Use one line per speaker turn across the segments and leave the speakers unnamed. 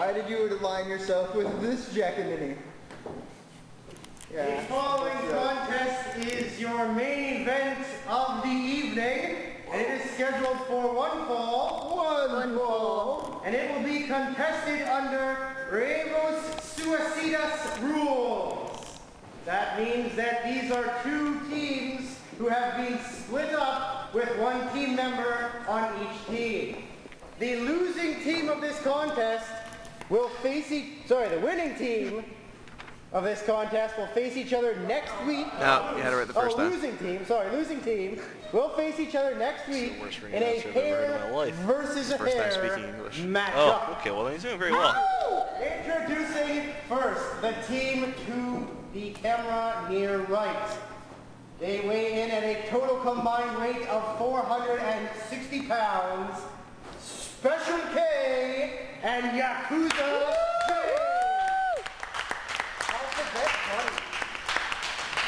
decided you would align yourself with this Jack-a-Mini.
The following contest is your main event of the evening, and it is scheduled for one fall, and it will be contested under Rebus Suicidas rules. That means that these are two teams who have been split up with one team member on each team. The losing team of this contest will face the winning team of this contest will face each other next week.
No, you had it right the first time.
Losing team will face each other next week in a hair versus a
First time
hair
speaking English.
matchup.
Oh, okay, well then he's doing very well.
Introducing first the team to the camera near right. They weigh in at a total combined weight of 460 pounds. Special K and Yakuza J.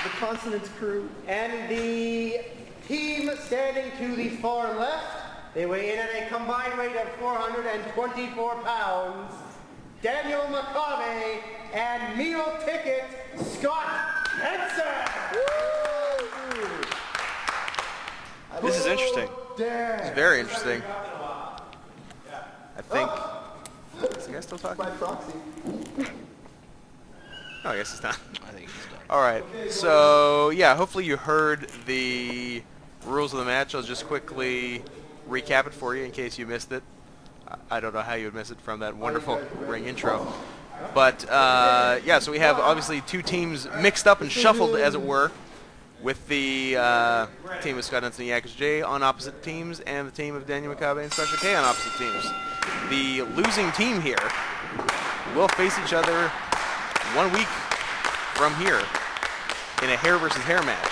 The Consonants crew.
And the team standing to the far left, they weigh in at a combined weight of 424 pounds. Daniel McCabe and meal ticket Scott Henson.
This is interesting.
It's very interesting. I think. Is the guy still talking?
By proxy.
No, I guess it's not.
I think he's done.
All right. So yeah, hopefully you heard the rules of the match. I'll just quickly recap it for you in case you missed it. I don't know how you would miss it from that wonderful ring intro. But yeah, so we have obviously two teams mixed up and shuffled, as it were, with the team of Scott Henson and Yakuza J on opposite teams, and the team of Daniel McCabe and Special K on opposite teams. The losing team here will face each other 1 week from here in a hair versus hair match.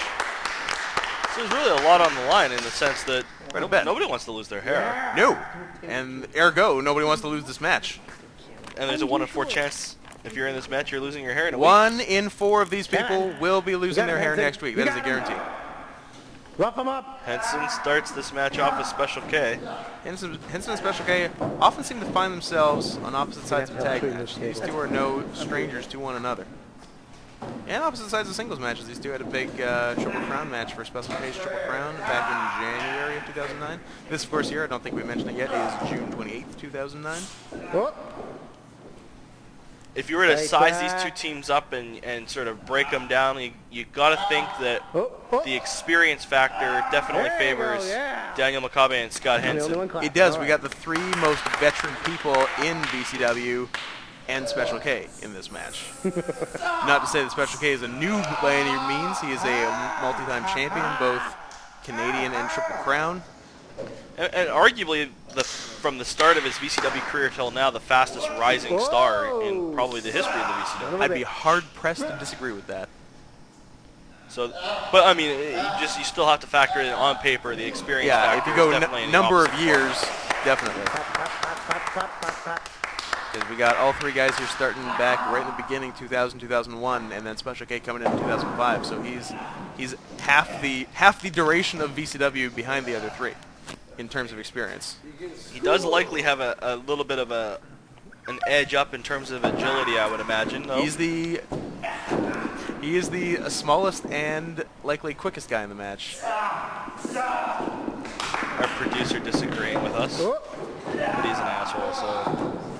So there's really a lot on the line in the sense that
Quite a bit.
nobody wants to lose their hair.
No, and ergo, nobody wants to lose this match.
And there's a 1 in 4 chance if you're in this match, you're losing your hair in a week.
1 in 4 of these people will be losing their hair next week. That is a guarantee.
Rough them up.
Henson starts this match off with Special K.
Henson and Special K often seem to find themselves on opposite sides of a tag match. These two are no strangers to one another. And opposite sides of singles matches. These two had a big Triple Crown match for Special K's Triple Crown back in January of 2009. This, of course, here, I don't think we mentioned it yet, is June 28th, 2009.
If you were to size these two teams up and sort of break them down, you got to think that the experience factor definitely favors Daniel McCabe and Scott Henson.
It does. We got the 3 most veteran people in VCW and Special K in this match. Not to say that Special K is a noob by any means. He is a multi-time champion, both Canadian and Triple Crown.
And arguably, from the start of his VCW career till now, the fastest rising star in probably the history of the VCW.
I'd be hard-pressed to disagree with that.
So, but I mean, you still have to factor in on paper the experience factor.
Yeah, if you go number of
opposite
years, definitely. Because we got all 3 guys here starting back right in the beginning, 2000, 2001, and then Special K coming in 2005. So he's half the duration of VCW behind the other 3 in terms of experience.
He does likely have a little bit of an edge up in terms of agility, I would imagine. Though.
He is the smallest and likely quickest guy in the match.
Our producer disagreeing with us, but he's an asshole, so.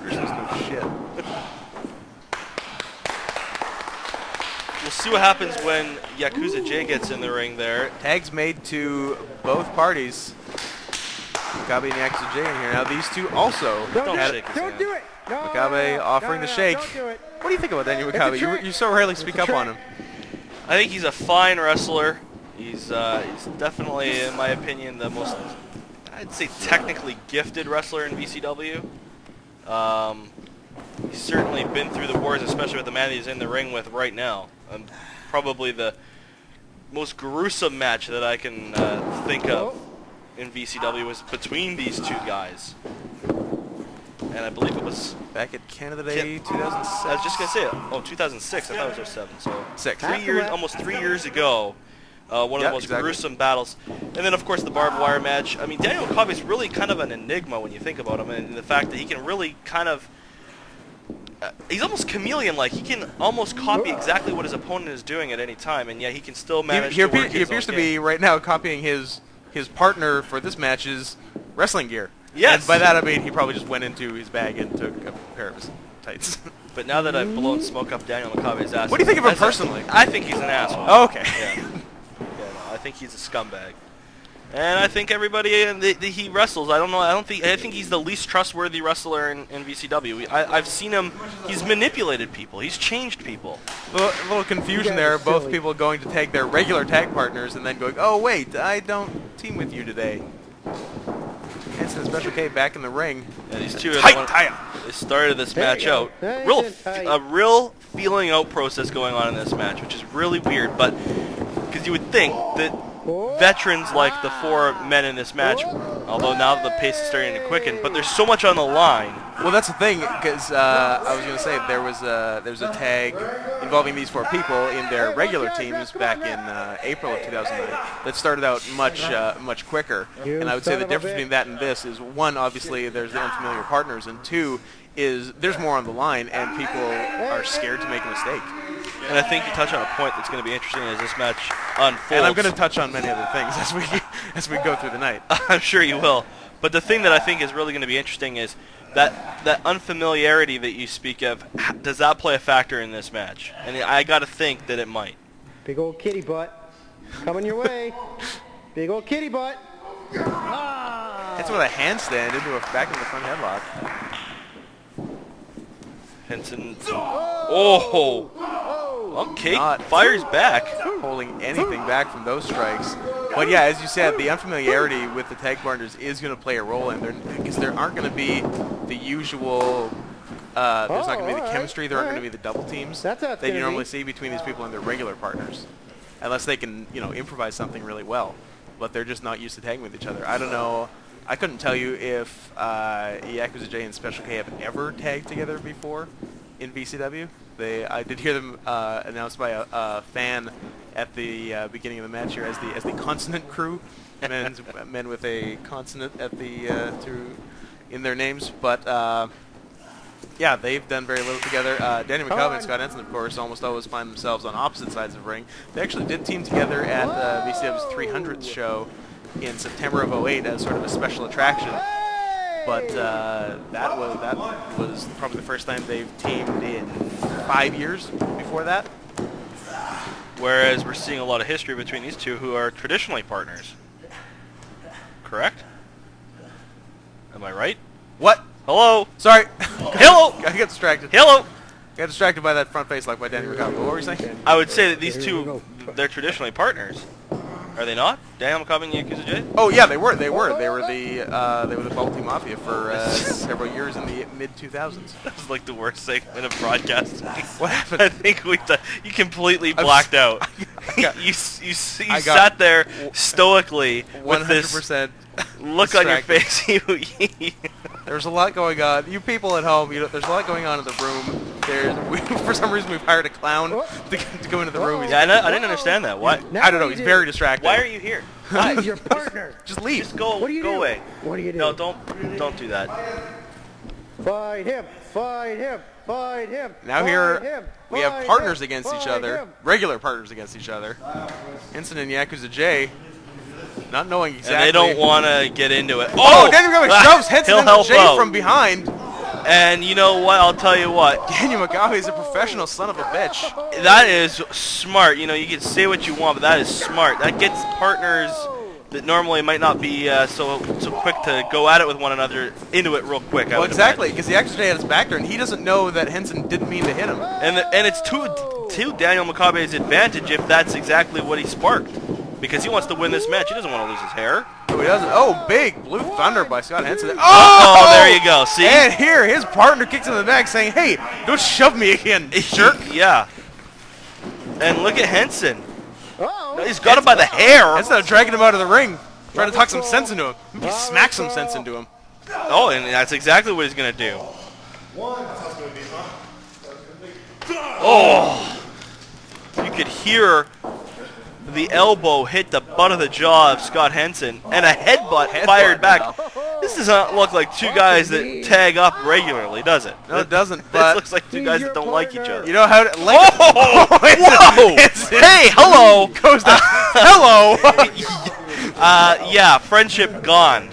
Producer's no shit.
We'll see what happens when Yakuza J gets in the ring there.
Tags made to both parties. McCabe and Yakuza J in here. Now these two also
Don't
had
shake his
Don't
hand.
do it. No,
McCabe offering the shake.
Don't do it.
What do you think about Daniel McCabe? You so rarely speak up on him.
I think he's a fine wrestler. He's definitely, in my opinion, the most, I'd say, technically gifted wrestler in VCW. He's certainly been through the wars, especially with the man he's in the ring with right now. Probably the most gruesome match that I can think of in VCW was between these 2 guys. And I believe it was
Back at Canada Day 2007.
I was just going to say it. Oh, 2006. I thought it was 07. So
6.
3 years, almost 3 years ago. One of the most gruesome battles. And then, of course, the barbed wire match. I mean, Daniel McCabe is really kind of an enigma when you think about him, and the fact that he can really kind of he's almost chameleon-like. He can almost copy exactly what his opponent is doing at any time, and yet he can still manage
He
to work
he
his
appears to
own
be
game.
right now copying his partner for this match's wrestling gear.
Yes.
And by that I mean he probably just went into his bag and took a pair of his tights.
But now that I've blown smoke up Daniel Makabe's ass...
What do you think of him
that's a-
personally?
I think he's an asshole.
Oh, okay.
Yeah. No, I think he's a scumbag. And I think everybody he wrestles. I don't know. I think he's the least trustworthy wrestler in VCW. I've seen him. He's manipulated people. He's changed people.
A little confusion
You guys
there.
are
Both
silly.
people going to tag their regular tag partners and then going, oh wait, I don't team with you today. Hanson and Special K back in the ring.
Yeah, these two are the
Tight
one-
tie-up.
They started this
There you
match
go.
out.
Nice
Real,
and tight.
a real feeling out process going on in this match, which is really weird. But because you would think that veterans like the four men in this match, although now the pace is starting to quicken, but there's so much on the line.
Well, that's the thing, because I was going to say there was a tag involving these four people in their regular teams back in April of 2009 that started out much quicker. And I would say the difference between that and this is, one, obviously there's the unfamiliar partners, and two, is there's more on the line and people are scared to make a mistake.
And I think you touch on a point that's going to be interesting as this match unfolds.
And I'm going to touch on many other things as we go through the night.
I'm sure you will. But the thing that I think is really going to be interesting is that unfamiliarity that you speak of. Does that play a factor in this match? And I got to think that it might.
Big old kitty butt coming your way. Big old kitty butt.
It's with a handstand into a back into the front headlock.
Henson. Oh! Okay,
Not
fires back.
holding anything back from those strikes. But yeah, as you said, the unfamiliarity with the tag partners is going to play a role in there, because there aren't going to be the usual. There's not going to be the
alright,
chemistry. There aren't going to
alright.
be the double teams
That's how it's
that you
gonna
normally
be.
see between these people and their regular partners, unless they can, improvise something really well. But they're just not used to tagging with each other. I don't know. I couldn't tell you if Yakuza J and Special K have ever tagged together before in VCW. I did hear them announced by a fan at the beginning of the match here as the Consonant Crew, men with a consonant at the in their names. But yeah, they've done very little together. Danny McCabe and Scott Henson, of course, almost always find themselves on opposite sides of the ring. They actually did team together at VCW's 300th show in September of '08 as sort of a special attraction. But that was probably the first time they've teamed in 5 years before that.
Whereas we're seeing a lot of history between these two who are traditionally partners. Correct? Am I right?
What?
Hello?
Sorry.
Hello?
I got distracted.
Hello?
Got distracted by that front face lock by Danny McCabe. What were you saying?
I would say that these two, they're traditionally partners. Are they not? Daniel McCabe and Yakuza J?
Oh yeah, they were the Bubble Tea Mafia for several years in the mid 2000s.
That was like the worst segment of broadcasting.
What happened?
I think you completely blacked out.
got-
you
I got
sat there stoically with this
100%
look on your
distracted.
face.
There's a lot going on. You people at home, there's a lot going on in the room. For some reason, we've hired a clown to go into the room.
Yeah, I didn't understand that. Why?
I don't know. He's very distracted.
Why are you here? Why?
He's your partner.
Just leave.
Just go.
What do you
go
do?
away.
What do you do?
No, don't do that.
Fight him. Fight him. Fight him.
Now
fight
here
him,
we have
fight
partners
him,
against each
fight
other,
him.
regular partners against each other. Henson and Yakuza J, not knowing exactly.
And they don't want to get into it.
Oh, Daniel McCabe shoves Henson
He'll
into
help
J
out.
from behind.
And you know what? I'll tell you what.
Daniel McCabe is a professional son of a bitch.
That is smart. You know, you can say what you want, but that is smart. That gets partners that normally might not be so quick to go at it with one another into it real quick. I
Well,
would
exactly,
imagine.
because the Yakuza J had his back there, and he doesn't know that Henson didn't mean to hit him.
And it's to Daniel McCabe's advantage if that's exactly what he sparked, because he wants to win this match. He doesn't want to lose his hair.
No, he doesn't. Oh, big blue thunder by Scott Henson.
Oh, there you go. See?
And here, his partner kicks him in the back, saying, "Hey, don't shove me again, jerk."
Yeah. And look at Henson.
Oh.
He's got him by the hair.
Instead of dragging him out of the ring, trying to talk some sense into him. He smacks some sense into him.
Oh, and that's exactly what he's going to do. Oh! You could hear the elbow hit the butt of the jaw of Scott Henson, and a headbutt fired back. This does not look like two guys that tag up regularly, does it?
No, it doesn't.
This
But
looks like two guys that don't like each other.
you know how to,
Oh! Whoa! Hey, hello!
goes to hello.
Yeah, friendship gone.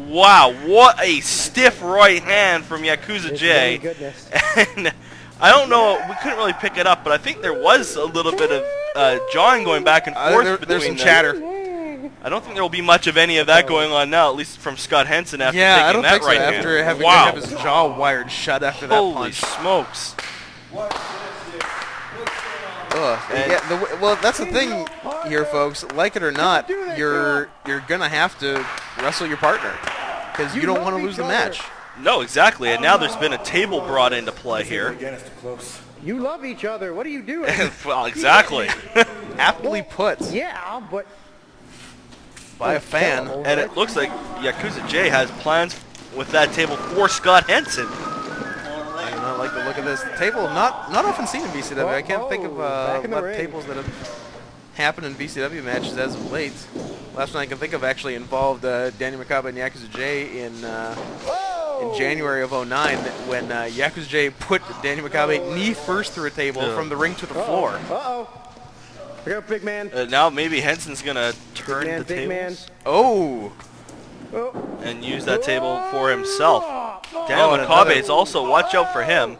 Wow, what a stiff right hand from Yakuza J.
Goodness.
And I don't know, we couldn't really pick it up, but I think there was a little bit of jawing going back and forth between
there's some
them.
chatter.
I don't think there will be much of any of that going on now, at least from Scott Henson after
Yeah, I
taking
don't think
that right
so.
hand.
After having
Wow.
to have his jaw wired shut after that
Holy
punch.
smokes.
Ugh. Yeah, well, that's the thing here, folks. Like it or not, you're gonna have to wrestle your partner because you don't want to lose the match.
No, exactly, and now there's been a table brought into play here.
You love each other. What are you doing?
Well, exactly.
Aptly put
Yeah, but
by a fan.
And it looks like Yakuza J has plans with that table for Scott Henson.
I do not like the look of this table. Not often seen in VCW. I can't think of
back in the
what
ring.
tables that have happened in VCW matches as of late. Last one I can think of actually involved Danny Makabe and Yakuza J in January of '09 when Yakuza J put Danny Makabe knee first through a table from the ring to the floor.
Uh-oh. Look out, big man.
Now maybe Henson's gonna turn
man,
the
big man.
tables
Oh,
Oh.
and use that table for himself.
Oh,
Daniel
and
Makabe
another-
is also, watch out for him.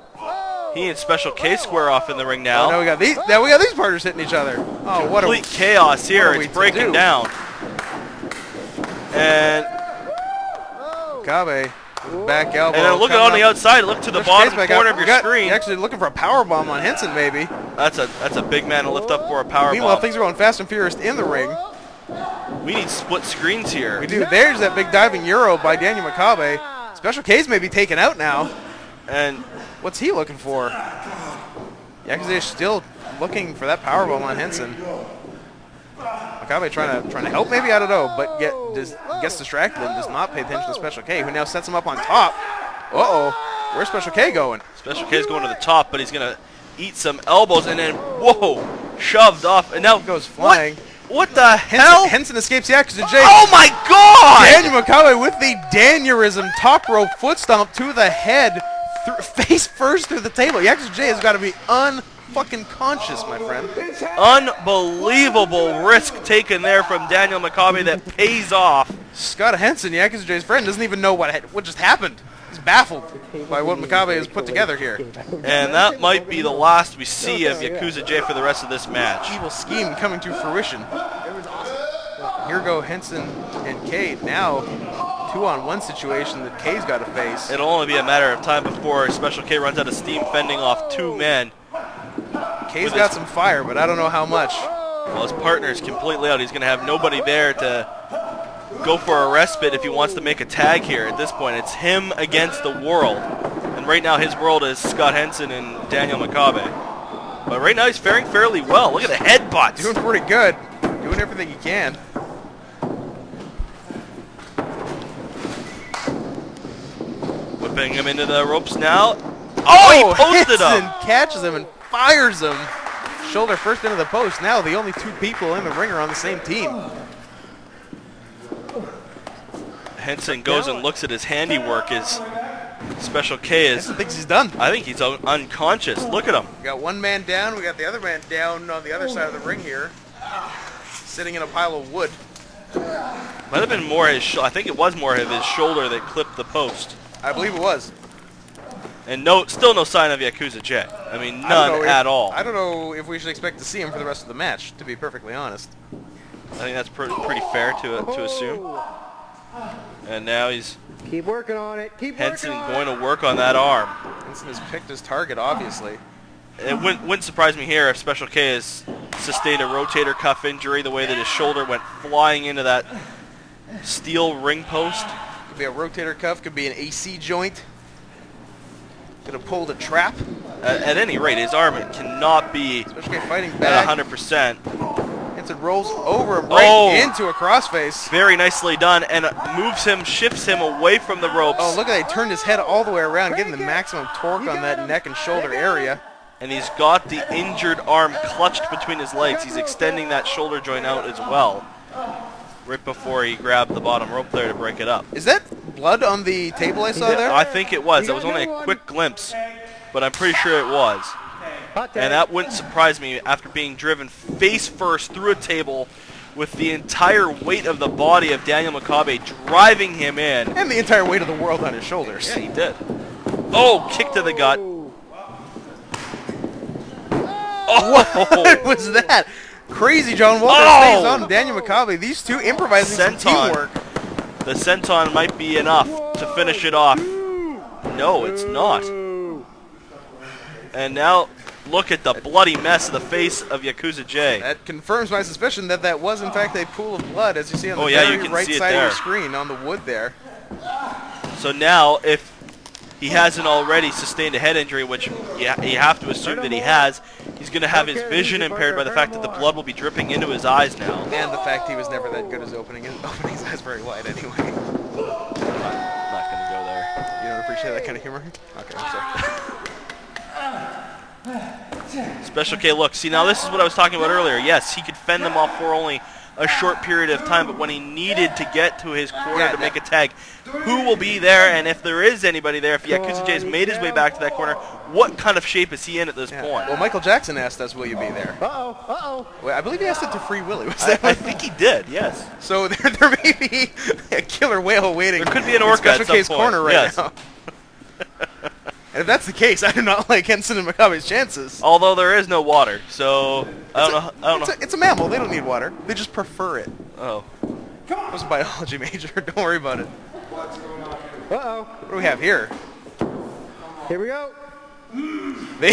He and Special K square off in the ring
now
now.
we got these. Now we got these partners hitting each other. Oh, what a
Complete chaos here.
what are we
It's
to
breaking
do?
down. And
Makabe. Back elbow.
then look
coming
on the
up.
outside. Look to the
Special
bottom
K's back
corner
out.
of
We
your
got-
screen.
You're actually looking for a power bomb on Henson, maybe.
That's a big man to lift up for a power
Meanwhile,
bomb.
things are going fast and furious in the ring.
We need split screens here.
We do. There's that big diving Euro by Daniel Makabe. Special K's may be taken out now.
And
What's he looking for? Yakuza is still looking for that power bomb on Henson. Makabe trying to help, maybe, I don't know, but gets distracted and does not pay attention to Special K, who now sets him up on top. Uh-oh, where's Special K going?
Special K is going to the top, but he's gonna eat some elbows and then whoa, shoved off, and now
He goes flying.
What the hell?
Henson escapes Yakuza J.
Oh my God!
Daniel Makabe with the Danurism top rope foot stomp to the head, face first through the table. Yakuza J has got to be unfucking conscious, my friend.
Unbelievable risk taken there from Daniel Makabe that pays off.
Scott Henson, Yakuza J's friend, doesn't even know what just happened. He's baffled by what Makabe has put together here.
And that might be the last we see of Yakuza J for the rest of this match.
Evil scheme coming to fruition. Here go Henson and K. Now, 2-on-1 situation that K's got to face.
It'll only be a matter of time before Special K runs out of steam fending off two men.
K's got some fire, but I don't know how much.
Well, his partner's completely out. He's going to have nobody there to go for a respite if he wants to make a tag here. At this point, it's him against the world. And right now, his world is Scott Henson and Daniel Makabe. But right now, he's faring fairly well. Look at the headbutts.
Doing pretty good. Doing everything he can.
Whipping him into the ropes now. Oh, he posted
Henson
him.
catches him and fires him. Shoulder first into the post. Now the only two people in the ring are on the same team.
Henson goes and looks at his handiwork. His Special K is,
Henson thinks he's done.
I think he's unconscious. Look at him.
We got one man down. We got the other man down on the other side of the ring here. Sitting in a pile of wood.
Might have been more his. I think it was more of his shoulder that clipped the post.
I believe it was.
And still no sign of Yakuza J. I mean,
I don't know
none
if-
at all.
I don't know if we should expect to see him for the rest of the match, to be perfectly honest.
I think that's pretty fair to assume. And now he's
Keep working on it. Keep
Henson
working on
going
it.
to work on that arm.
Henson has picked his target, obviously.
It wouldn't surprise me here if Special K has sustained a rotator cuff injury the way that his shoulder went flying into that steel ring post.
Could be a rotator cuff, could be an AC joint. Could have pulled a trap.
At any rate, his arm cannot be
Especially fighting
at
back.
100%.
Henson rolls over him right into a crossface.
Very nicely done, and shifts him away from the ropes.
Oh, look at that. He turned his head all the way around, getting the maximum torque on that neck and shoulder area.
And he's got the injured arm clutched between his legs. He's extending that shoulder joint out as well. right before he grabbed the bottom rope there to break it up.
Is that blood on the table I saw there?
I think it was. That was only a quick glimpse, but I'm pretty sure it was.
Hot tag.
And that wouldn't surprise me after being driven face first through a table with the entire weight of the body of Daniel Makabe driving him in.
And the entire weight of the world on his shoulders.
Yeah, he did. Oh, kick to the gut.
What was that? Crazy John Walker stays on Daniel Makabe. These two improvising some
Senton.
teamwork.
The senton might be enough to finish it off. No, it's not. And now look at the bloody mess of the face of Yakuza J.
That confirms my suspicion that that was in fact a pool of blood, as you see on the
Oh, yeah,
very
you can
right
see it
side of
there.
your screen on the wood there.
So now, if he hasn't already sustained a head injury, which you have to assume that he has, he's going to have his vision impaired by the fact that the blood will be dripping into his eyes now.
And the fact he was never that good as opening his eyes very wide anyway.
I'm not going to go there.
You don't appreciate that kind of humor? Okay, I'm sorry.
Special K, look, see, now this is what I was talking about earlier. Yes, he could fend them off for only a short period of time, but when he needed to get to his corner to make a tag, who will be there? And if there is anybody there, if Yakuza J has made his way back to that corner, what kind of shape is he in at this point?
Well, Michael Jackson asked us, will you be there?
Uh-oh.
Well, I believe he asked it to Free Willy. Was
I
that
think he did, yes.
So there may be a killer whale waiting.
There could be an
in
orca at
Special
some
K's
point,
corner right
yes.
now. And if that's the case, I do not like Henson and Makabe's chances.
Although there is no water, so I don't know.
It's a mammal. They don't need water. They just prefer it.
Oh.
I was a biology major. Don't worry about it.
Uh-oh.
What do we have here?
Here we go.
They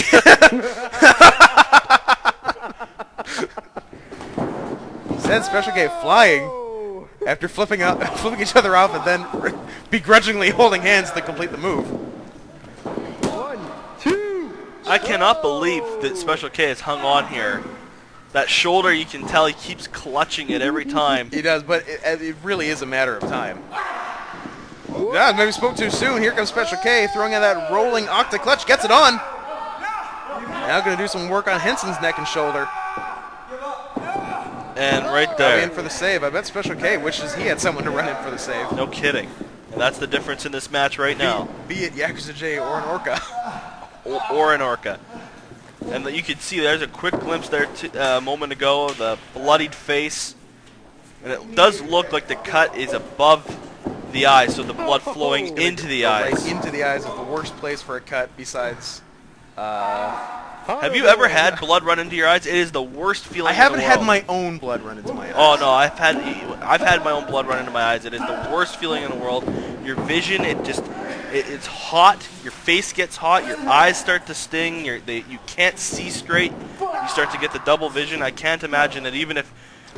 said Special K flying after flipping each other off and then begrudgingly holding hands to complete the move.
1, 2.
I cannot believe that Special K has hung on here. That shoulder, you can tell he keeps clutching it every time.
He does, but it really is a matter of time. Yeah, maybe spoke too soon. Here comes Special K throwing in that rolling octa clutch. Gets it on. Now going to do some work on Henson's neck and shoulder.
And right
In
there.
for the save. I bet Special K wishes he had someone to run in for the save.
No kidding. And that's the difference in this match right now.
Be it Yakuza J or an Orca.
Or an orca. And you can see there's a quick glimpse there a moment ago of the bloodied face. And it does look like the cut is above the eyes, so the blood flowing into the eyes.
Right into the eyes is the worst place for a cut besides...
Have you ever had blood run into your eyes? It is the worst feeling
I haven't
in the
had
world.
my own blood run into my eyes.
Oh no, I've had my own blood run into my eyes. It is the worst feeling in the world. Your vision, it's hot. Your face gets hot. Your eyes start to sting. You can't see straight. You start to get the double vision. I can't imagine that even if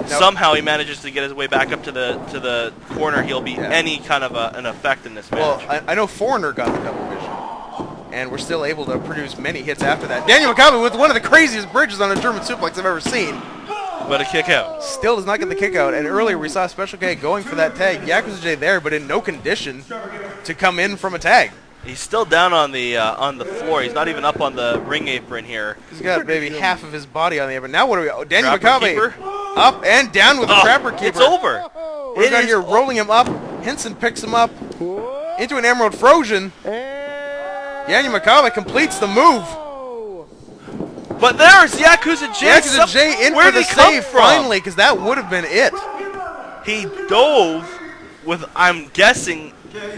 somehow he manages to get his way back up to the corner, he'll be any kind of an effect in this match.
Well, I know Foreigner got the double vision. And we're still able to produce many hits after that. Daniel Makabe with one of the craziest bridges on a German suplex I've ever seen.
But a kick out.
Still does not get the kick out. And earlier we saw Special K going for that tag. Yakuza J there, but in no condition to come in from a tag.
He's still down on the floor. He's not even up on the ring apron here.
He's got maybe half of his body on the apron. Now what do we... Oh, Daniel
Trapper
Makabe
keeper?
up and down with the Trapper Keeper.
It's over.
We've got here rolling him up. Henson picks him up into an Emerald Frozen. Daniel Makabe completes the move.
But there's Yakuza J.
Yakuza J in
Where
for the
did he come
save
from?
finally, because that would have been it.
He dove with, I'm guessing,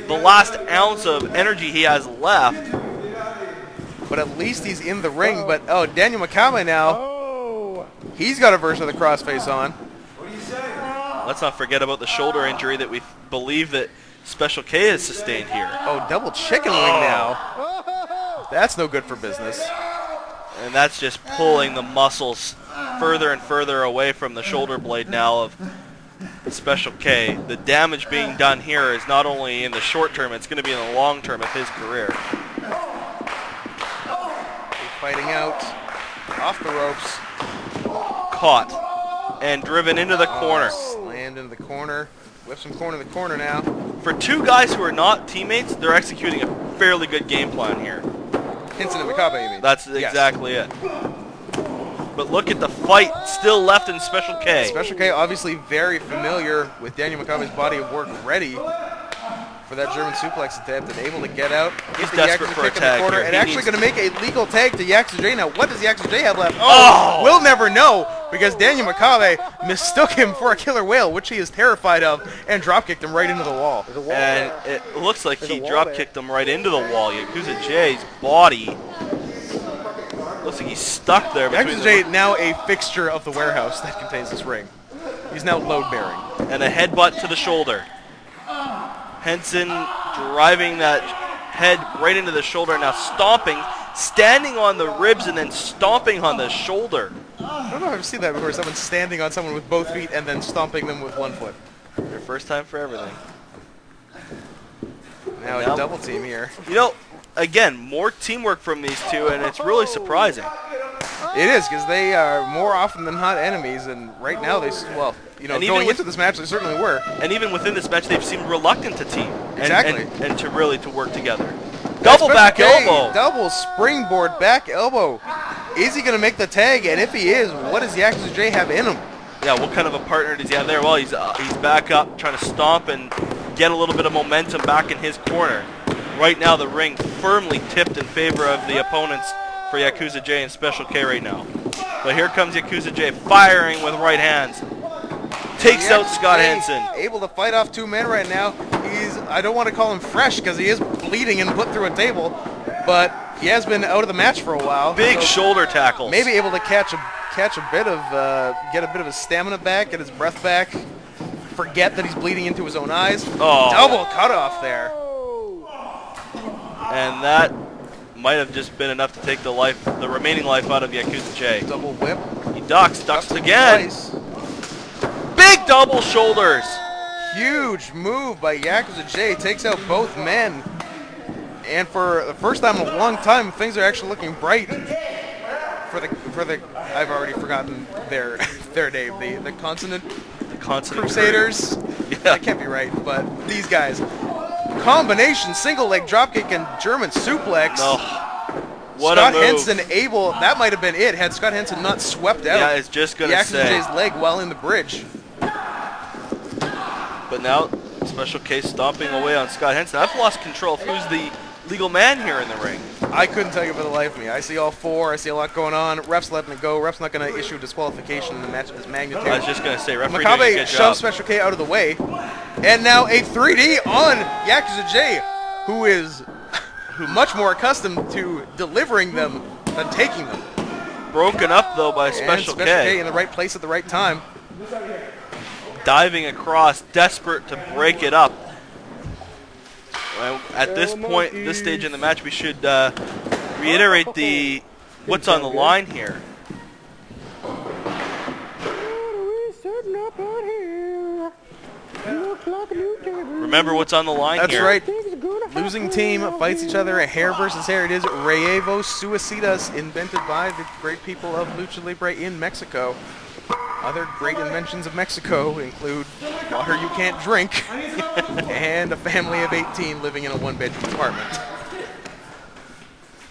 the last ounce of energy he has left.
But at least he's in the ring. But, oh, Daniel Makabe now, he's got a version of the crossface on.
Let's not forget about the shoulder injury that we believe that Special K has sustained here.
Oh, double chicken wing now. That's no good for business.
And that's just pulling the muscles further and further away from the shoulder blade now of Special K. The damage being done here is not only in the short term, it's going to be in the long term of his career.
Fighting out off the ropes.
Caught and driven into the corner.
Slammed into the corner. Whips him corner to the corner now.
For two guys who are not teammates, they're executing a fairly good game plan here.
Henson and Makabe, you mean?
That's
Yes.
exactly it. But look at the fight still left in Special K.
Special K obviously very familiar with Daniel Makabe's body of work, ready for that German suplex attempt and able to get out.
He's
Get the
desperate
Yakuza
for a
kick in the
tag
corner
here.
and
He
actually
needs-
going to make a legal tag to Yakuza J. Now, what does Yakuza J have left?
Oh!
We'll never know because Daniel Makabe mistook him for a killer whale, which he is terrified of, and dropkicked him right into the wall.
There's a wall
And
there.
it looks like
There's a
he
wall
drop
there.
kicked him right into the wall. Yakuza J's body looks like he's stuck there. between
Yakuza
the-
J now a fixture of the warehouse that contains this ring. He's now load bearing.
and a headbutt to the shoulder. Henson driving that head right into the shoulder, now stomping, standing on the ribs and then stomping on the shoulder.
I don't know if I've seen that before. Someone standing on someone with both feet and then stomping them with one foot.
Their first time for everything.
Now
Now-
a double team here.
You know, again, more teamwork from these two, and it's really surprising.
It is because they are more often than not enemies, and right now they, well, you know,
And even
going
with-
into this match they certainly were.
And even within this match, they've seemed reluctant to team.
Exactly.
And to really to work together. Double back
Special K,
elbow.
double springboard back elbow. Is he going to make the tag? And if he is, what does Yakuza J have in him?
Yeah, what kind of a partner does he have there? Well, he's back up, trying to stomp and get a little bit of momentum back in his corner. Right now, the ring firmly tipped in favor of the opponents for Yakuza J and Special K right now. But here comes Yakuza J, firing with right hands. Takes out
Yakuza
Scott
J
Henson.
Able to fight off two men right now. He's, I don't want to call him fresh because he is bleeding and put through a table, but he has been out of the match for a while.
Big
so
shoulder tackles.
maybe able to catch a bit of, get a bit of his stamina back, get his breath back. Forget that he's bleeding into his own eyes.
Oh.
Double cutoff there.
And that might have just been enough to take the remaining life out of Yakuza J.
Double whip.
He ducks
Him
again.
twice.
Big double shoulders.
Huge move by Yakuza J. Takes out both men. And for the first time in a long time, things are actually looking bright for the I've already forgotten their name. The Consonant
Constant
Crusaders.
Yeah.
That can't be right, but these guys. Combination single leg dropkick and German suplex.
Oh, what
Scott
a move.
Henson able, that might have been it had Scott Henson not swept out
Yeah, I was just going to
Yakuza
say.
J's leg while in the bridge.
But now, Special K stomping away on Scott Henson. I've lost control of who's the legal man here in the ring.
I couldn't tell you for the life of me. I see all four. I see a lot going on. Ref's letting it go. Ref's not going to issue disqualification in a match of this magnitude.
I was just going to say, referee doing a
Makabe
good
shoves
job.
Special K out of the way. And now a 3D on Yakuza J, who is much more accustomed to delivering them than taking them.
Broken up, though, by
And
Special
K
K.
in the right place at the right time.
Diving across, desperate to break it up. Well, at this point, this stage in the match, we should reiterate what's on the line here. Remember what's on the line
That's
here.
right. Losing team fights each other. A hair versus hair. It is Reyevos Suicidas, invented by the great people of Lucha Libre in Mexico. Other great inventions of Mexico include water you can't drink and a family of 18 living in a one-bedroom apartment.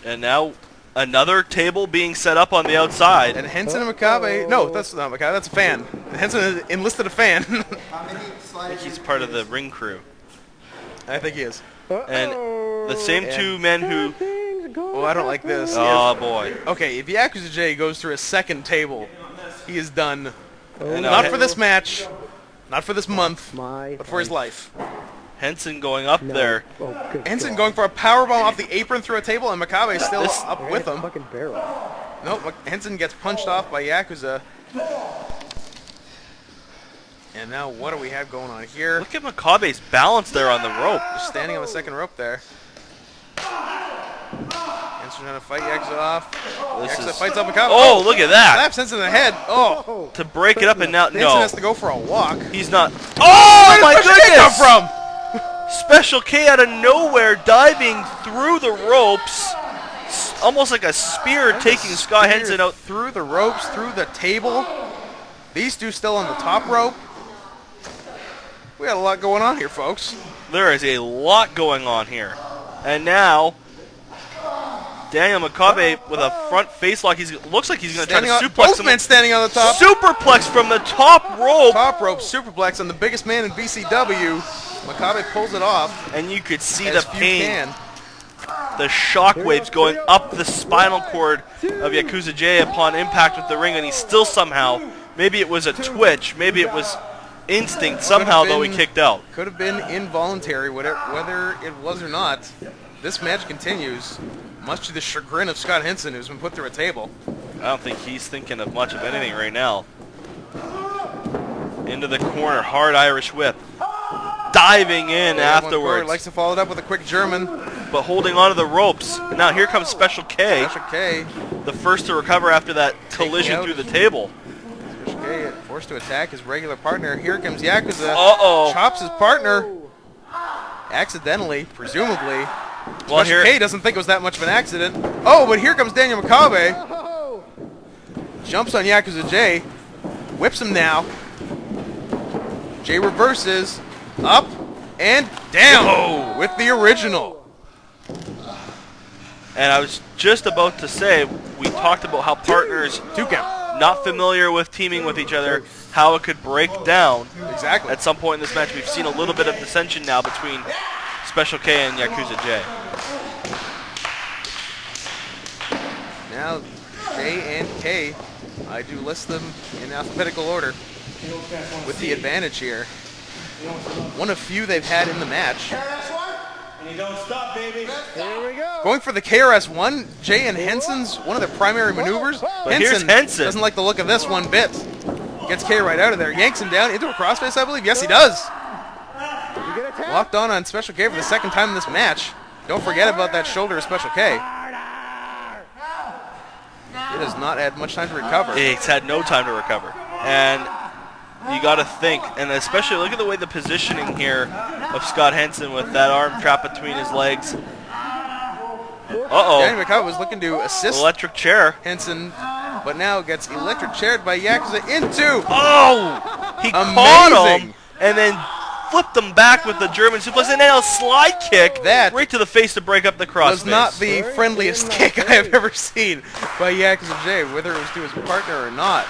And now another table being set up on the outside.
And Henson and Makabe, no, that's not Makabe, that's a fan. Henson has enlisted a fan.
I think he's part of the ring crew.
I think he is.
And the same two men who...
Oh, I don't like this.
Oh, boy.
Okay, if Yakuza J goes through a second table, he is done.
And
Not for this match, not for this month,
My
but for his life.
Henson going up there.
Oh, good
Henson
God.
going for a powerbomb off the apron through a table, and Makabe still
This-
up
Right
with
at the
him.
fucking barrel.
Nope, Henson gets punched off by Yakuza. And now what do we have going on here?
Look at Makabe's balance there on the rope.
Just standing on the second rope there. Henson trying to fight Yakuza off.
This
Yakuza
is-
fights up Makabe.
Oh, look at that.
Slaps Henson in the head. Oh,
To break it up and now...
Henson
No,
has to go for a walk.
he's not... Oh, my
Where did Special K
goodness!
come from?
Special K out of nowhere diving through the ropes. Almost like a spear taking Scott
Spear
Henson out.
through the ropes, through the table. These two still on the top rope. We got a lot going on here, folks.
There is a lot going on here. And now, Daniel Makabe with a front face lock. Looks like he's going to try to suplex
both
him.
men standing on the top.
Superplex from the top rope.
Top rope superplex on the biggest man in BCW. Makabe pulls it off.
And you could see
as
the
few
pain.
can.
The shockwaves going up the spinal cord of Yakuza J upon impact with the ring, and he still somehow, maybe it was a twitch, maybe it was instinct, somehow though he kicked out.
Could have been involuntary, whether it was or not. This match continues, much to the chagrin of Scott Henson, who's been put through a table.
I don't think he's thinking of much of anything right now. Into the corner, hard Irish whip. Diving in afterwards.
Likes to follow it up with a quick German.
But holding on to the ropes. And now here comes Special K.
Special K.
The first to recover after that collision through the table.
Special K forced to attack his regular partner. Here comes Yakuza.
Uh-oh.
Chops his partner. Accidentally, presumably.
Well,
Special K doesn't think it was that much of an accident. Oh, but here comes Daniel Makabe. Jumps on Yakuza J. Whips him now. J reverses. Up and down with the original.
And I was just about to say, we talked about how partners,
2 count.
not familiar with teaming with each other, how it could break down.
Exactly.
At some point in this match, we've seen a little bit of dissension now between Special K and Yakuza J.
Now, J and K, I do list them in alphabetical order with the advantage here. One of few they've had in the match.
And you don't stop, baby.
Here we go.
Going for the KRS-1, Jay and Henson's one of their primary maneuvers.
But here's Henson.
Doesn't like the look of this one bit. Gets K right out of there. Yanks him down into a crossface, I believe. Yes, he does.
You get a tap.
Locked on Special K for the second time in this match. Don't forget about that shoulder of Special K. It has not had much time to recover.
It's had no time to recover. And you got to think, and especially look at the way the positioning here of Scott Henson with that arm trapped between his legs. Uh-oh.
Danny McCall was looking to assist
Electric chair.
Henson, but now gets electric chaired by Yakuza into.
Oh! He caught
Amazing.
him and then flipped him back with the German suplex and then a slide kick
That
right to the face to break up the crossface.
Was not the friendliest kick I have ever seen by Yakuza J, whether it was to his partner or not.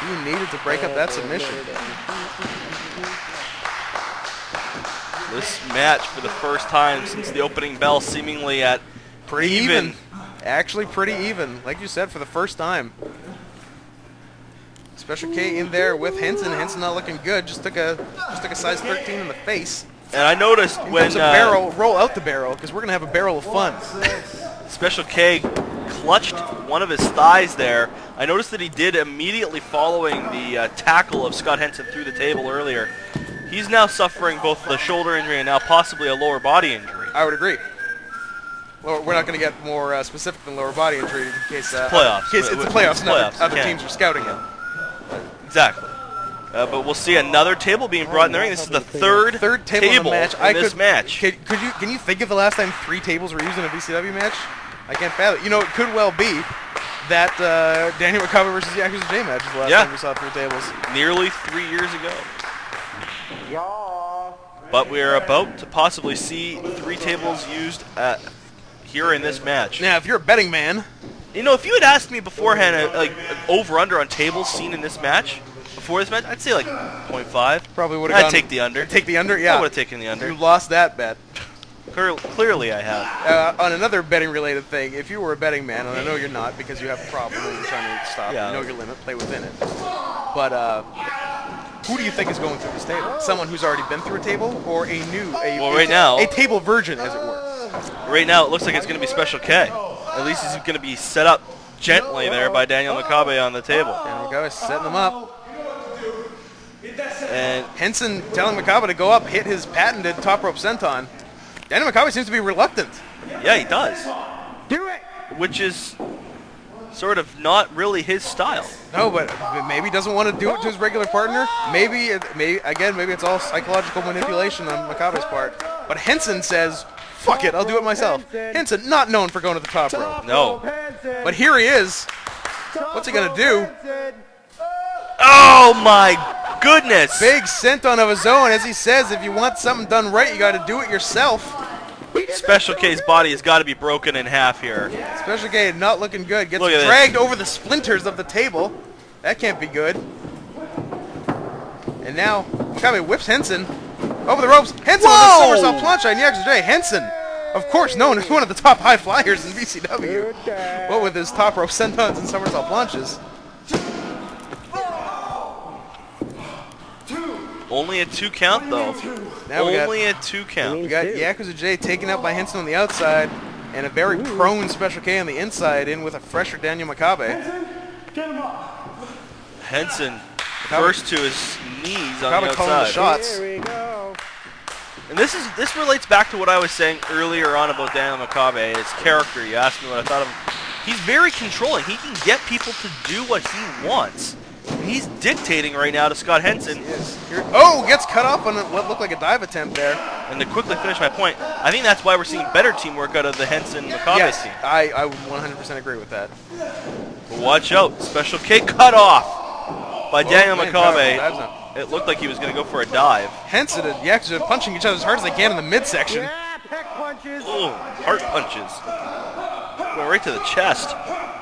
He needed to break up that submission.
This match, for the first time since the opening bell, seemingly at
Pretty even. Actually pretty even. Like you said, for the first time. Special K in there with Henson. Henson not looking good. Just took a size 13 in the face.
And I noticed when
Comes a barrel, roll out the barrel, because we're going to have a barrel of fun.
Special K clutched one of his thighs there. I noticed that he did immediately following the tackle of Scott Henson through the table earlier. He's now suffering both the shoulder injury and now possibly a lower body injury.
I would agree. Well, we're not going to get more specific than lower body injury in case
playoffs.
In case it's the playoffs, and other
Okay.
teams are scouting it.
Exactly. But we'll see another table being brought in the ring. This is the third
table in the match.
in this match.
Can you think of the last time 3 tables were used in a BCW match? I can't fathom it. You know, it could well be that Daniel Makabe versus Yakuza J match is the last time we saw 3 tables.
Nearly 3 years ago.
Yeah.
But we are about to possibly see 3 tables used here in this match.
Now, if you're a betting man,
you know, if you had asked me beforehand, like an over/under on tables seen in this match, before this match, I'd say like 0.5.
probably would have gone.
I'd take the under.
Take the under, yeah.
I would have taken the under.
You lost that bet.
Clearly, I have.
On another betting-related thing, if you were a betting man, and I know you're not because you have a problem and you're trying to stop,
Yeah.
you know your limit, play within it. But who do you think is going through this table? Someone who's already been through a table, or a table virgin, as it were?
Right now, it looks like it's going to be Special K. At least he's going to be set up gently there by Daniel Makabe on the table.
Daniel Makabe setting them up.
And
Henson telling Makabe to go up, hit his patented top rope senton. Daniel Makabe seems to be reluctant.
yeah, he does.
Do it.
Which is sort of not really his style.
No, but maybe he doesn't want to do it to his regular partner. Maybe it's all psychological manipulation on Makabe's part. But Henson says, fuck it, I'll do it myself. Henson, not known for going to the top rope.
No.
But here he is. What's he going to do?
Oh my goodness!
Big senton of his own. As he says, if you want something done right, you got to do it yourself.
Special K's body has got to be broken in half here.
Special K not looking good. Gets
Look at
dragged over the splinters of the table. That can't be good. And now, Makabe whips Henson over the ropes. Henson with a somersault plancha on Yakuza. Henson, of course, known as one of the top high flyers in VCW. What with his top rope sentons and somersault planches.
Only a 2 count, though.
Now we
Only a 2 count.
got Yakuza J taken out by Henson on the outside, and a very prone Special K on the inside, in with a fresher Daniel Makabe.
Henson first to his knees on
Makabe
the
calling the
outside.
shots.
Here we go.
And this relates back to what I was saying earlier on about Daniel Makabe, his character. You asked me what I thought of him. He's very controlling. He can get people to do what he wants. And he's dictating right now to Scott Henson.
Oh, gets cut off on what looked like a dive attempt there.
And to quickly finish my point, I think that's why we're seeing better teamwork out of the Henson-Makabe
Yes,
team.
I would 100% agree with that.
But watch out. Special K cut off by Daniel
man, powerful
Makabe.
dives now.
It looked like he was going to go for a dive.
Henson and Yakuza punching each other as hard as they can in the midsection.
Yeah, peck punches.
Ooh, heart punches. Going right to the chest.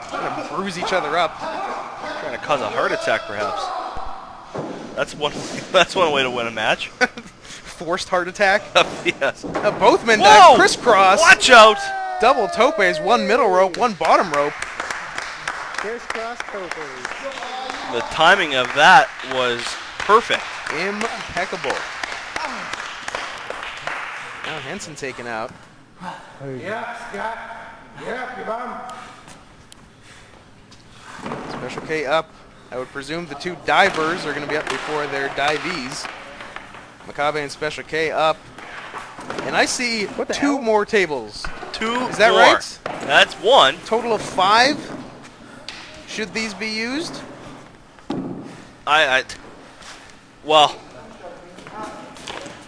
Trying to bruise each other up.
Trying to cause a heart attack, perhaps. That's one way to win a match.
Forced heart attack.
Yes.
Both men
Whoa!
dive crisscross.
Watch out!
Double topes, one middle rope, one bottom rope.
Crisscross topers.
The timing of that was perfect.
Impeccable. Now Henson taken out.
Yeah, Scott. Yeah, your mom.
Special K up. I would presume the two divers are going to be up before their divees. Makabe and Special K up. And I see
the
two
hell?
more tables.
Is
that right?
That's one.
Total of 5. Should these be used?
Well,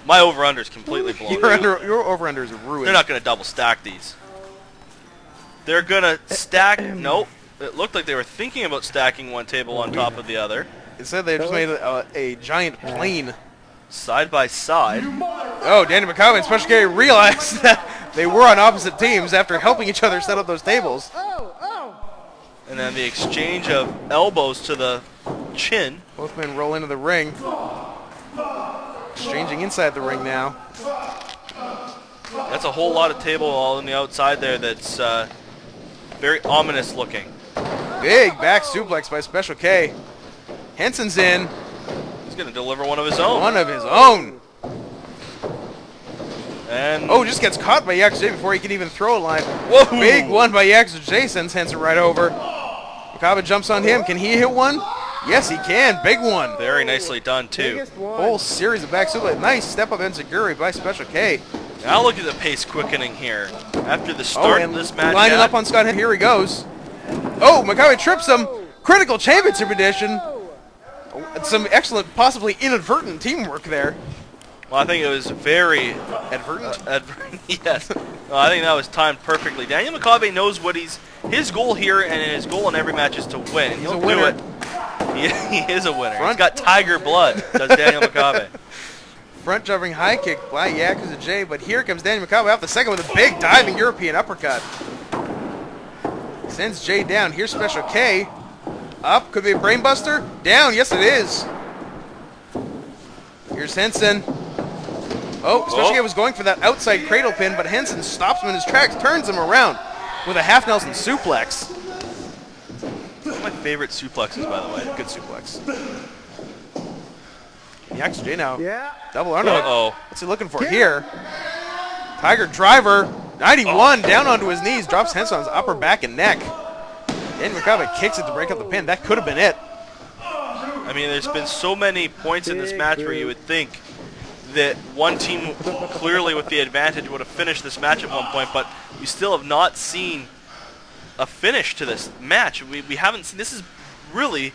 my over-under is completely blown.
Your over-under is ruined.
They're not going to double stack these. They're going to stack. Nope. It looked like they were thinking about stacking one table on top of the other,
Instead, they just made a giant plane.
side by side.
Oh, Danny Makabe and Special K realized that they were on opposite teams after helping each other set up those tables.
And then the exchange of elbows to the chin.
Both men roll into the ring. Exchanging inside the ring now.
That's a whole lot of table all on the outside there that's very ominous looking.
Big back suplex by Special K. Henson's in.
He's going to deliver one of his own.
One of his own.
And
Oh, just gets caught by Yakuza J before he can even throw a line.
Whoa.
Big one by Yakuza J sends Henson right over. Makabe jumps on him. Can he hit one? Yes, he can. Big one.
very nicely done, too.
Biggest one.
Whole series of back suplex. Nice step up enziguri by Special K.
Now look at the pace quickening here. After the start of
and
this match.
lining up on Scott. Here he goes. Oh, Makabe trips him. Critical championship edition. Some excellent, possibly inadvertent teamwork there.
Well, I think it was very
Advertent?
yes. Well, I think that was timed perfectly. Daniel Makabe knows what his goal here, and his goal in every match is to win. And
He's a
he'll do
winner.
it. He is a winner.
Front-
He's got tiger blood, does Daniel Makabe.
Front jumping high kick by Yakuza J, but here comes Daniel Makabe off the second with a big diving European uppercut. Sends J down. Here's Special K. Up. Could be a brainbuster. Down. Yes, it is. Here's Henson. Oh, Special K was going for that outside cradle pin, but Henson stops him in his tracks, turns him around with a half Nelson suplex.
One of my favorite suplexes, by the way.
Good suplex. Yakuza J now.
Yeah.
Double underhook.
Uh-oh.
What's he looking for here? Tiger driver. 91 down onto his knees. Drops Henson on his upper back and neck. Daniel Makabe kicks it to break up the pin. That could have been it.
I mean, there's been so many points in this match where you would think that one team clearly with the advantage would have finished this match at one point, but we still have not seen a finish to this match. We haven't seen. This is really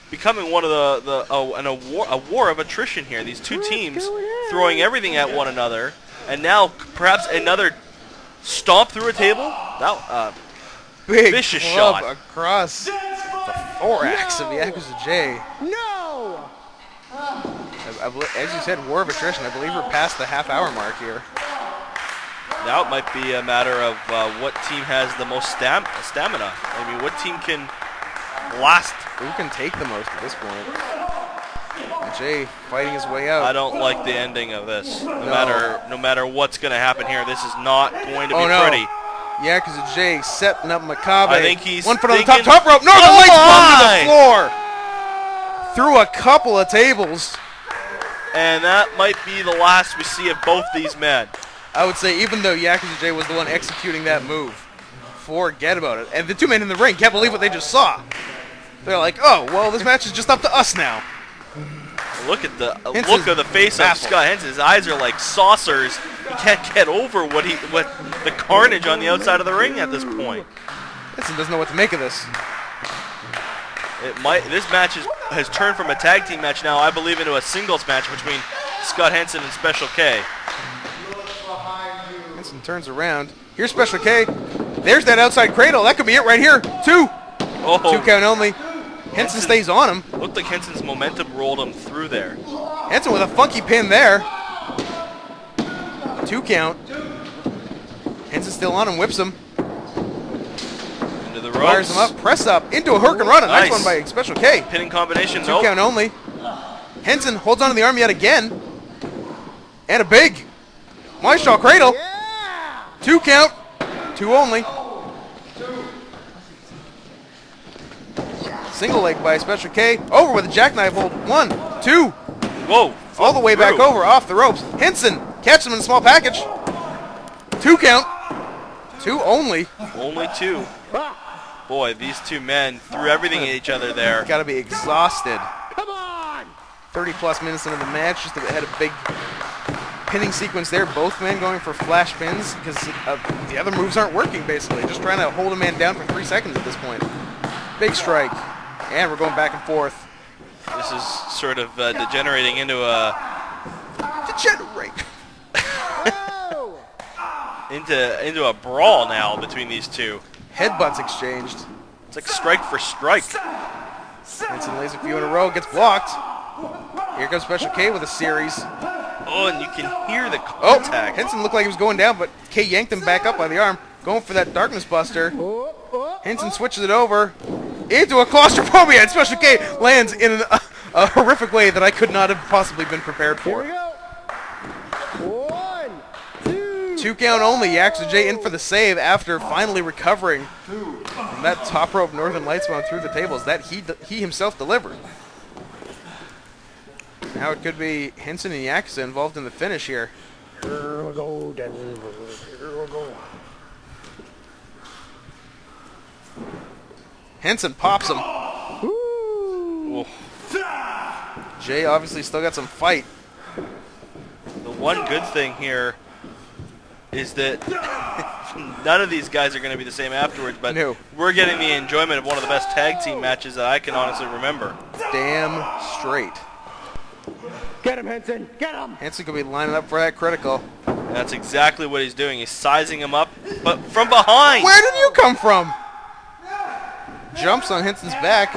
becoming one of a war of attrition here. These two teams throwing everything at one another, and now perhaps another stomp through a table. That
Big
vicious
club
shot
across the thorax of Yakuza J.
No.
As you said, war of attrition. I believe we're past the half-hour mark here.
Now it might be a matter of what team has the most stamina. I mean, what team can last.
Who can take the most at this point? And Jay fighting his way out.
I don't like the ending of this. No matter what's going to happen here, this is not going to be pretty.
Yeah, because Jay setting up Makabe.
I think he's
1 foot on the
thinking,
top rope. Northern Lights bomb to the
my!
floor. Through a couple of tables.
And that might be the last we see of both these men.
I would say even though Yakuza Jay was the one executing that move, forget about it. And the two men in the ring can't believe what they just saw. They're like, oh, well, this match is just up to us now.
Look at the
Henson's
look of the face
baffled.
of Scott Henson. His eyes are like saucers. He can't get over what the carnage on the outside of the ring at this point.
Henson doesn't know what to make of this.
This match has turned from a tag team match now, I believe, into a singles match between Scott Henson and Special K.
Henson turns around. Here's Special K. There's that outside cradle. That could be it right here. 2.
Oh,
2 count only. Henson stays on him.
Looked like Henson's momentum rolled him through there.
Henson with a funky pin there. 2 count. Henson still on him. Whips him.
Into the
Fires
ropes.
him up. Press up. Into a hurricane run. A nice
Nice.
one by Special K.
Pinning combination.
2
Nope.
count only. Henson holds onto the arm yet again. And a big Maishaw cradle. 2 count. 2 only. Single leg by Special K. Over with a jackknife hold. 1, 2.
Whoa.
All the way back
through.
over. Off the ropes. Henson catches him in a small package. 2 count. 2 only.
Only 2. Boy, these two men threw everything at each other there.
Got to be exhausted. Come on! 30-plus minutes into the match. Just had a big pinning sequence there. Both men going for flash pins because the other moves aren't working, basically. Just trying to hold a man down for 3 seconds at this point. Big strike. And we're going back and forth.
This is sort of degenerating into a
Degenerate.
into a brawl now between these two.
Headbutts exchanged.
It's like strike for strike.
Henson lays a few in a row. Gets blocked. Here comes Special K with a series.
Oh, and you can hear the
Oh,
contact.
Henson looked like he was going down, but K yanked him back up by the arm. Going for that Darkness Buster. Henson switches it over into a claustrophobia, and Special K lands in a horrific way that I could not have possibly been prepared for.
Here we go. 1, 2.
2 count only. Yakuza J in for the save after finally recovering from that top rope Northern Lights bomb through the tables that he himself delivered. Now it could be Henson and Yakuza involved in the finish here.
Here we go, Denver. Here we go.
Henson pops him.
Ooh.
Jay obviously still got some fight.
The one good thing here is that none of these guys are going to be the same afterwards, but
No.
we're getting the enjoyment of one of the best tag team matches that I can honestly remember.
Damn straight.
Get him, Henson. Get him.
Henson could be lining up for that critical.
And that's exactly what he's doing. He's sizing him up, but from behind.
Where did you come from? Jumps on Henson's back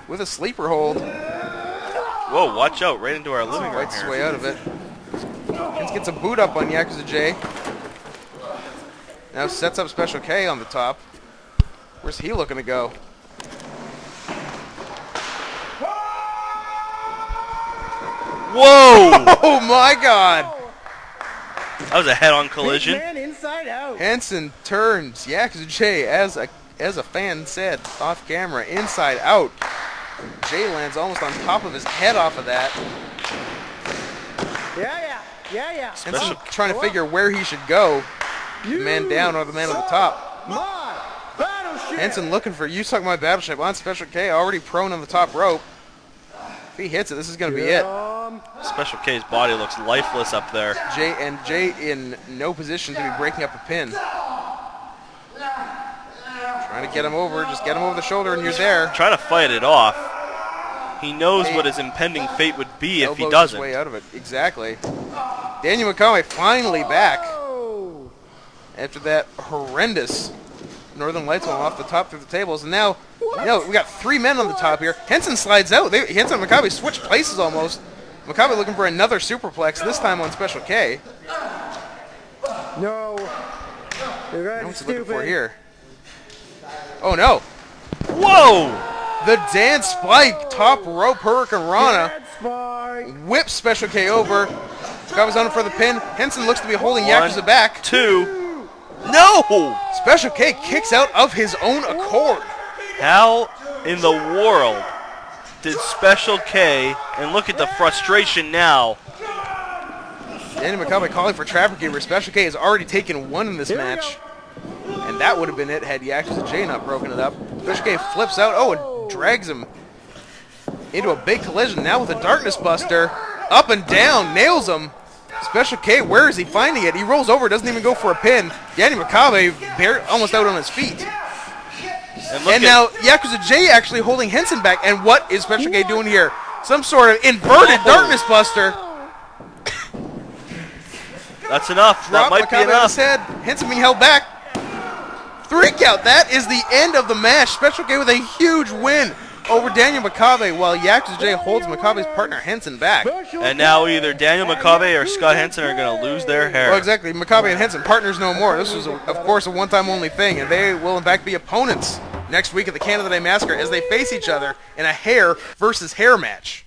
with a sleeper hold.
Whoa, watch out, right into our living room
Fights his
here.
way out of it. Henson gets a boot up on Yakuza J. Now sets up Special K on the top. Where's he looking to go?
Whoa!
Oh my god!
That was a head-on
Big
collision.
man inside out.
Henson turns Yakuza J as a fan said off camera, inside out. Jay lands almost on top of his head off of that.
Yeah.
Henson trying to figure where he should go. The man down or the man on the top.
My battleship.
Henson looking for you talking about Battleship on Special K, already prone on the top rope. If he hits it, this is going to be it.
Special K's body looks lifeless up there.
Jay in no position to be breaking up a pin. Trying to get him over, just get him over the shoulder and you're there.
Trying to fight it off. He knows what his impending fate would be if he
Elbows his
doesn't.
way out of it, exactly. Daniel McConway finally back after that horrendous Northern Lights one off the top through the tables. And now, we got 3 men on the top here. Henson slides out. Henson and Makabe switch places almost. Makabe looking for another superplex, this time on Special K.
No. You guys are
What's he looking for
stupid.
here? Oh no!
Whoa!
The Dan Spike top rope Hurricane Rana
Dead Spike.
whips Special K over. Makabe's on him for the pin. Henson looks to be holding
One.
Yakuza back.
2. No!
Special K kicks out of his own accord.
How in the world did Special K, and look at the frustration now.
Danny Makabe calling for traffic here, where Special K has already taken one in this
Here we
match. And that would have been it had Yakuza J not broken it up. Special K flips out, and drags him into a big collision. Now with a Darkness Buster. Up and down, nails him. Special K, where is he finding it? He rolls over, doesn't even go for a pin. Danny Makabe almost out on his feet. And now Yakuza J actually holding Henson back. And what is Special K doing here? Some sort of inverted Darkness Buster.
That's enough.
Drop
That might be
Makabe on
enough.
his head. Henson being held back. 3 count. That is the end of the match. Special K with a huge win over Daniel Makabe, while Yakuza J holds Makabe's partner Henson back.
And now either Daniel Makabe or Scott Henson are going to lose their hair.
Well, exactly. Makabe and Henson, partners no more. This was, of course, a one-time only thing, and they will, in fact, be opponents next week at the Canada Day Massacre as they face each other in a hair versus hair match.